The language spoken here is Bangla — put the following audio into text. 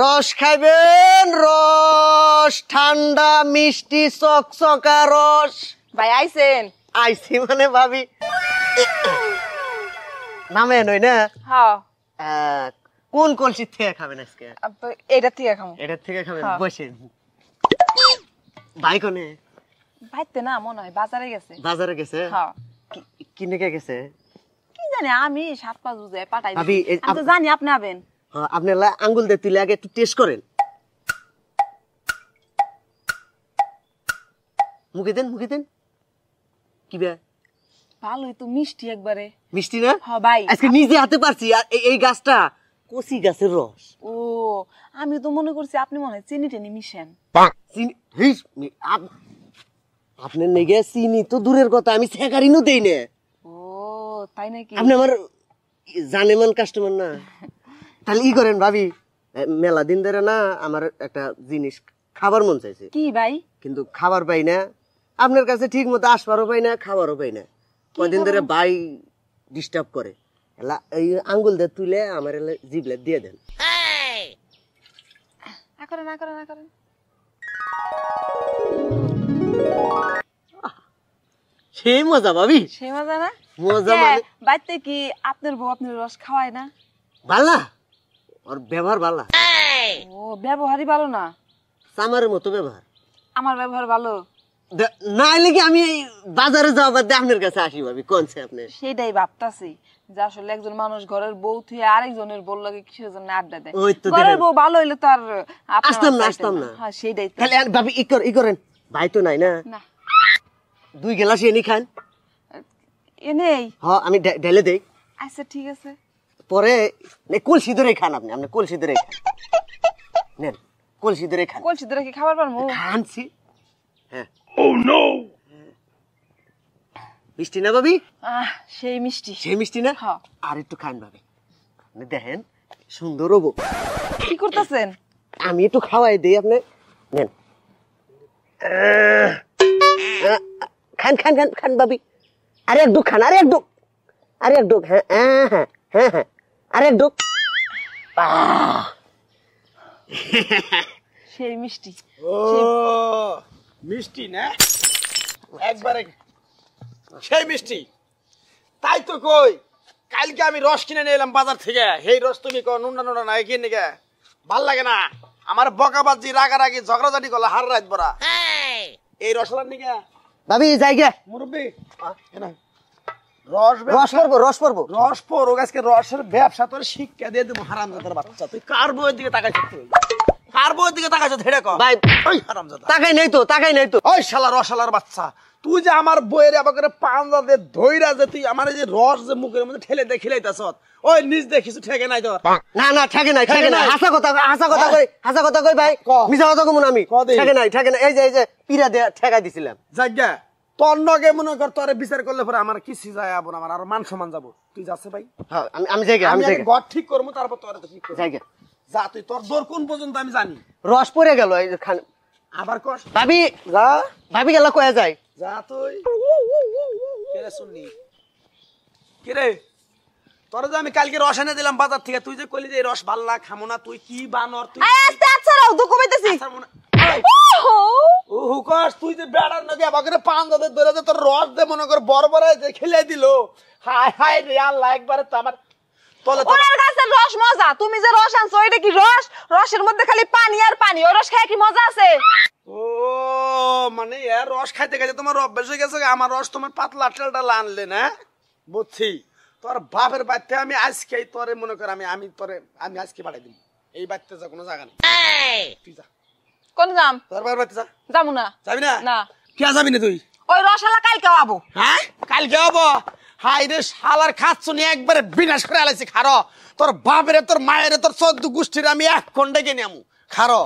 রস খাইবেন, রস ঠান্ডা মিষ্টি চকচকা রস। ভাই আইছেন? আইছি মানে ভাবি নামে নই না। হ্যাঁ কোন কলসি থেকে খাবেন আজকে? এটা থেকে খাবো। এটা থেকে খাবেন, বসেন। ভাই কোনে? ভাইতে না মনে হয় বাজারে গেছে। বাজারে গেছে? হ্যাঁ। কিনে গেছে? কি জানি, আমি 7-5 বুঝে পাঠাই ভাবি আমি তো জানি আপনি আবেন। হ্যাঁ, আপনি আঙ্গুল দিয়ে তুলে আগে একটু টেস্ট করেন। মুখে দেন, মুখে দেন। কি বে ভালোই তো, মিষ্টি একবারে। মিষ্টি না? হ্যাঁ ভাই, আজকে নিজে হাতে পারছি। আর এই গাছটা কচি গাছের রস। ও আমি তো মনে করছি আপনি মনে হয় চিনি টেনি মিশেন। আপনার নেগে চিনি তো দূরের কথা, আমি সেকারিনও দেই না। ও তাই নাকি? আপনি আমার জানেমান কাস্টমার না। তাহলে ই করেন ভাবি, মেলা দিন ধরে না আমার একটা জিনিস খাবার মন চাইছে। কি ভাই? কিন্তু খাবার পাই না, আপনার কাছে ঠিক মতো আসবারও পাই না, খাবারও পাই না। কদিন ধরে ভাই ডিস্টার্ব করে। এই আঙ্গুল দিয়ে তুলে আমার জিবলে দিয়ে দেন। না করেন। সেই মজা ভাবি, সেই মজা না? মজা মানে বাইতে কি আপনার বউ আপনার রস খাওয়ায় না? ভালা, ওর ব্যবহার ভালা। ও ব্যবহারই ভালো না? সামারের মতো ব্যবহার। আমার ব্যবহার ভালো না হলে কি আমি বাজারে যাওয়া বাদ দিয়ে আপনার কাছে আসি ভাবি? কোনছে আপনি? সেটাই ভাবতাছি যে আসলে একজন মানুষ ঘরের বউ থুয়ে আরেকজনের বউ লাগে কিসের জন্য আড্ডা দেয়। ঘরের বউ ভালো হইলে তো আর আসতাম না। হ্যাঁ সেটাই তো। তাহলে ভাবি ই করেন, ভাই তো নাই না, 2 গ্লাস এনে খান। এনেই? হ্যাঁ আমি ঢেলে দেই। আচ্ছা ঠিক আছে। পরে কলসি ধরে খান, আপনি কলসি ধরে খান। নেন কলসি ধরে খান। কলসি ধরে কি খাবার পারবো? খানছি। হ্যাঁ। ও নো, মিষ্টি না ভাবি? সেই মিষ্টি। সেই মিষ্টি না? হ্যাঁ। আর একটু খান ভাবি, দেখেন সুন্দর হবো। কি করতেছেন? আমি একটু খাওয়াই দেই, আপনি নেন। খান খান খান খান ভাবি, আরে এক ডুক খান, আরে এক ডুক, আরে এক ডুক। হ্যাঁ হ্যাঁ হ্যাঁ হ্যাঁ হ্যাঁ, আরে এক ডুক। সেই মিষ্টি। ও মিষ্টি না একবারে সেই মিষ্টি। তাই তো কই, কালকে আমি রস কিনে নিয়ে এলাম বাজার থেকে। সেই রস তুমি নুনা নুনা না কিনে গে ভাল লাগে না। আমার বকাবাজি রাগারাগি ঝগড়াঝাটি করলে হার রাত বড়া এই রসলার নিকে ভাবি যাই গে মুরব্বী। রস রস পড়বো, রস পড়বো, রস পড়ো। আজকে রসের ব্যবসা তোর শিক্ষা দিয়ে দেবো হারামজাদার বাচ্চা। তুই কার বউয়ের দিকে তাকাইছ? তুই কার বউয়ের দিকে তাকাইছ? ধেড়ে কর ভাই। ওই হারামজাদা, তাকাই নাই তো, তাকাই নাই তো। ওই শালা রসালার বাচ্চা, তুই যে আমার বইয়ের আবার করে পাঞ্জা দিয়ে ধইরা যে তুই আমার এই যে রস যে মুখের মধ্যে ঠেলে দিয়ে খিলাইতাছ, ওই নিজ দিয়ে কিছু ঠেকে নাই তোর? না না ঠেকে নাই, ঠেকে নাই। হাসা কথা কই ভাই, মিছা কথা কমু না আমি। ঠেকে নাই, ঠেকে নাই। এই যে পিরা দিয়ে ঠেকাই দিছিলাম। জায়গা তোর নগে মনে কর তোরে বিচার করলে পরে আমার কিছু যায় আবো না, আমার আর মান সম্মান যাবো। তুই যাচ্ছে ভাই? হ্যাঁ আমি যাই গে, আমি যাই গে। ঘর ঠিক করবো তারপর তোরে তো ঠিক করবো। যাই গে, যা তুই, তোর দোর কোন পর্যন্ত আমি জানি। রস পড়ে গেল এই খান। আবার কর ভাবি, যা ভাবি গেল কয়ে যায়। যা তুই। কেরে শুননি কিরে? তোর যে আমি কালকে রস এনে দিলাম বাজার থেকে, তুই যে কইলি যে রস ভাল্লা খামো না, তুই কি বানর? তুই আস্তে আচ্ছা রাও দুঃখ পাইতেছি। ও হুকস, তুই যে বেড়ার নগে আবার পাঞ্জাদের ধরে যে তোর রস দে মনে কর বড় যে খেলে দিল। হায় হায় রে আল্লাহ, একবারে তো আমার তলে ওনার কাছে রস মজা। তুমি যে রস আনছো এটা কি রস? রসের মধ্যে খালি পানি আর পানি। ওই রস খায় কি মজা আছে? ও মানে এর রস খাইতে খাইতে তোমার অভ্যাস হয়ে গেছে। আমার রস তোমার পাতলা টেলটা আনলে না, বুঝছি। তোর বাপের বাড়িতে আমি আজকে তোরে মনে কর আমি আজকে পাঠাই দিব। এই বাড়িতে যা কোনো জায়গা নেই, তুই যা। কোন যাম? তোর বাপের বাড়িতে যা। যাবো না। যাবি না? না। কে যাবি না তুই? ওই রসালা কালকে আবো। হ্যাঁ কালকে হবো? হাই রে শালার খাচ্ছ নিয়ে একবারে বিনাশ করে আলাইছি। খারো তোর বাপের তোর মায়ের তোর 14 গোষ্ঠীর আমি 1 খন্ডে কিনে আমু। খারো।